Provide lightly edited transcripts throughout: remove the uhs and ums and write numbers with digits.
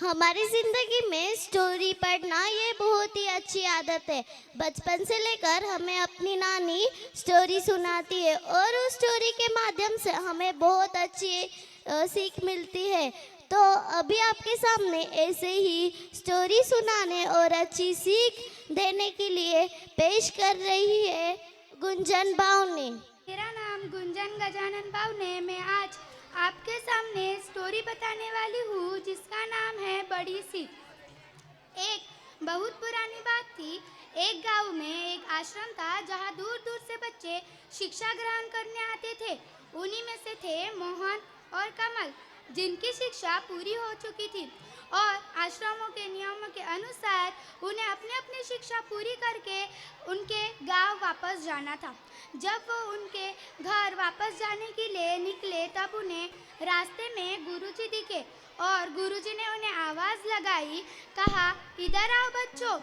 हमारी ज़िंदगी में स्टोरी पढ़ना ये बहुत ही अच्छी आदत है। बचपन से लेकर हमें अपनी नानी स्टोरी सुनाती है और उस स्टोरी के माध्यम से हमें बहुत अच्छी सीख मिलती है। तो अभी आपके सामने ऐसे ही स्टोरी सुनाने और अच्छी सीख देने के लिए पेश कर रही है गुंजन बावने। मेरा नाम गुंजन गजानन बावने। मैं आज आपके सामने स्टोरी बताने वाली हूँ जिसका नाम है बड़ी सी। एक बहुत पुरानी बात थी। एक गांव में एक आश्रम था जहाँ दूर दूर से बच्चे शिक्षा ग्रहण करने आते थे। उन्हीं में से थे मोहन और कमल, जिनकी शिक्षा पूरी हो चुकी थी और आश्रमों के नियमों के अनुसार उन्हें अपनी अपनी शिक्षा पूरी करके उनके गांव वापस जाना था। जब वो उनके घर वापस जाने के लिए निकले तब उन्हें रास्ते में गुरुजी दिखे और गुरुजी ने उन्हें आवाज़ लगाई, कहा, इधर आओ बच्चों।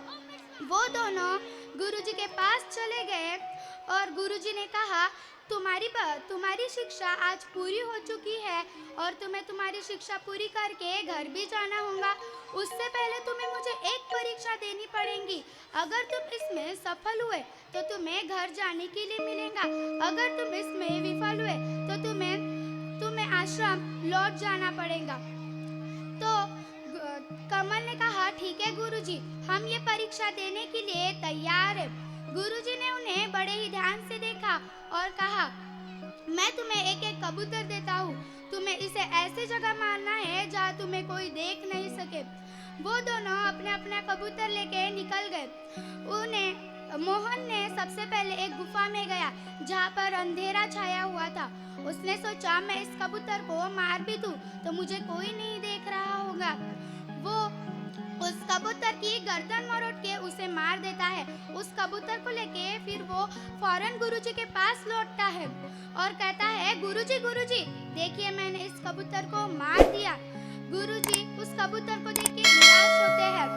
वो दोनों गुरुजी के पास चले गए और गुरुजी ने कहा, तुम्हारी शिक्षा आज पूरी हो चुकी है और तुम्हें तुम्हारी शिक्षा पूरी करके घर भी जाना होगा। उससे पहले तुम्हें मुझे एक परीक्षा देनी पड़ेगी। अगर तुम इसमें सफल हुए तो तुम्हें घर जाने के लिए मिलेगा। अगर तुम इसमें विफल हुए तो तुम्हें आश्रम लौट जाना पड़ेगा। तो कमल ने कहा, ठीक है गुरुजी, हम ये परीक्षा देने के लिए तैयार हैं। गुरुजी ने उन्हें बड़े ही ध्यान से देखा और कहा, मैं तुम्हें एक एक कबूतर देता हूँ। तुम्हें इसे ऐसी जगह मारना है जहाँ तुम्हें कोई देख नहीं सके। वो दोनों अपने अपने कबूतर लेके निकल गए। मोहन ने सबसे पहले एक गुफा में गया जहाँ पर अंधेरा छाया हुआ था। उसने सोचा, मैं इस कबूतर को मार भी दूँ तो मुझे कोई नहीं देख रहा होगा। वो उस कबूतर की गर्दन मरोड़ के उसे मार देता है। उस कबूतर को लेके फिर वो फौरन गुरुजी के पास लौटता है और कहता है, गुरुजी गुरुजी, देखिए मैंने इस कबूतर को मार दिया। गुरुजी उस कबूतर को देख के निराश होते हैं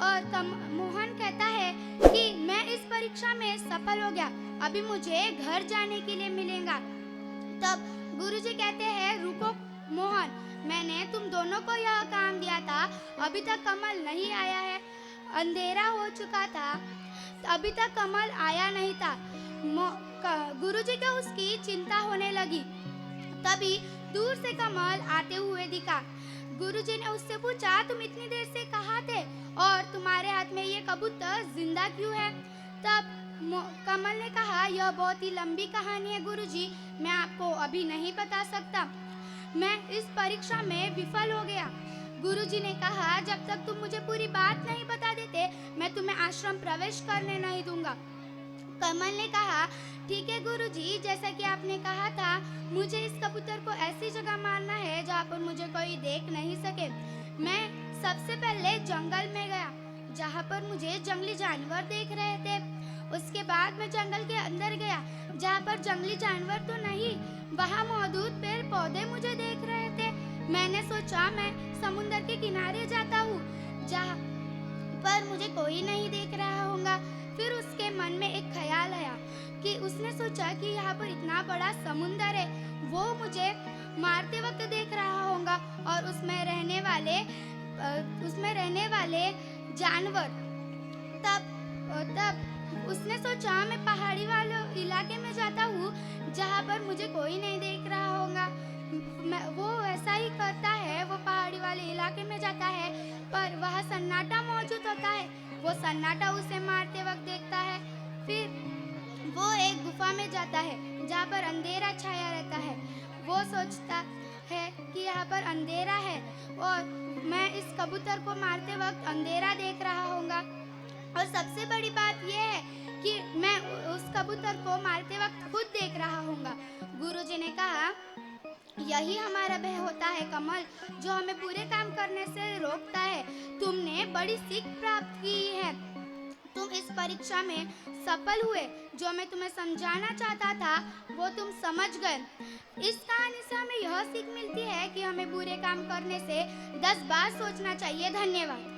और मोहन कहता है कि मैं इस परीक्षा में सफल हो गया, अभी मुझे घर जाने के लिए मिलेगा। तब गुरुजी कहते हैं, रुको मोहन, मैंने तुम दोनों को यह काम दिया था, अभी तक कमल नहीं आया है। अंधेरा हो चुका था, अभी तक कमल आया नहीं था। गुरुजी को उसकी चिंता होने लगी। तभी दूर से कमल आते हुए दिखा। गुरुजी ने उससे पूछा, तुम इतनी देर से कहाँ थे और तुम्हारे हाथ में ये कबूतर जिंदा क्यों है? तब कमल ने कहा, यह बहुत ही लंबी कहानी है गुरुजी, मैं आपको अभी नहीं बता सकता। मैं इस परीक्षा में विफल हो गया। गुरुजी ने कहा, जब तक तुम मुझे पूरी बात नहीं बता देते मैं तुम्हें आश्रम प्रवेश करने नहीं दूंगा। कमल ने कहा, ठीक है गुरुजी, जैसा कि आपने कहा था, मुझे इस कबूतर को ऐसी जगह मारना है जहाँ पर मुझे कोई देख नहीं सके। मैं सबसे पहले जंगल में गया जहाँ पर मुझे जंगली जानवर देख रहे थे। उसके बाद मैं जंगल के अंदर गया जहाँ पर जंगली जानवर तो नहीं, वहाँ मौजूद पेड़ पौधे मुझे देख रहे थे। मैंने सोचा मैं समुद्र के किनारे जाता हूँ जहाँ पर मुझे कोई नहीं देख रहा होगा। फिर उसके मन में एक ख्याल आया कि उसने सोचा कि यहाँ पर इतना बड़ा समुंदर है, वो मुझे मारते वक्त देख रहा होगा और उसमें रहने वाले जानवर। तब उसने सोचा मैं पहाड़ी वाले इलाके में जाता हूँ जहाँ पर मुझे कोई नहीं देख रहा होगा। वो ऐसा ही करता है, वो पहाड़ी वाले इलाके में जाता है पर वहाँ सन्नाटा मौजूद होता है। वो सन्नाटा उसे मारते वक्त देखता है। फिर वो एक गुफा में जाता है जहाँ पर अंधेरा छाया रहता है। वो सोचता है कि यहाँ पर अंधेरा है और मैं इस कबूतर को मारते वक्त अंधेरा देख रहा होगा। और सबसे बड़ी बात यह है कि मैं उस कबूतर को मारते वक्त खुद देख रहा होगा। गुरुजी ने कहा, यही हमारा भय होता है कमल, जो हमें पूरे काम करने से रोकता है। तुमने बड़ी सीख प्राप्त की है, तुम इस परीक्षा में सफल हुए। जो मैं तुम्हें समझाना चाहता था वो तुम समझ गए। इस कहानी से हमें यह सीख मिलती है कि हमें बुरे काम करने से 10 बार सोचना चाहिए। धन्यवाद।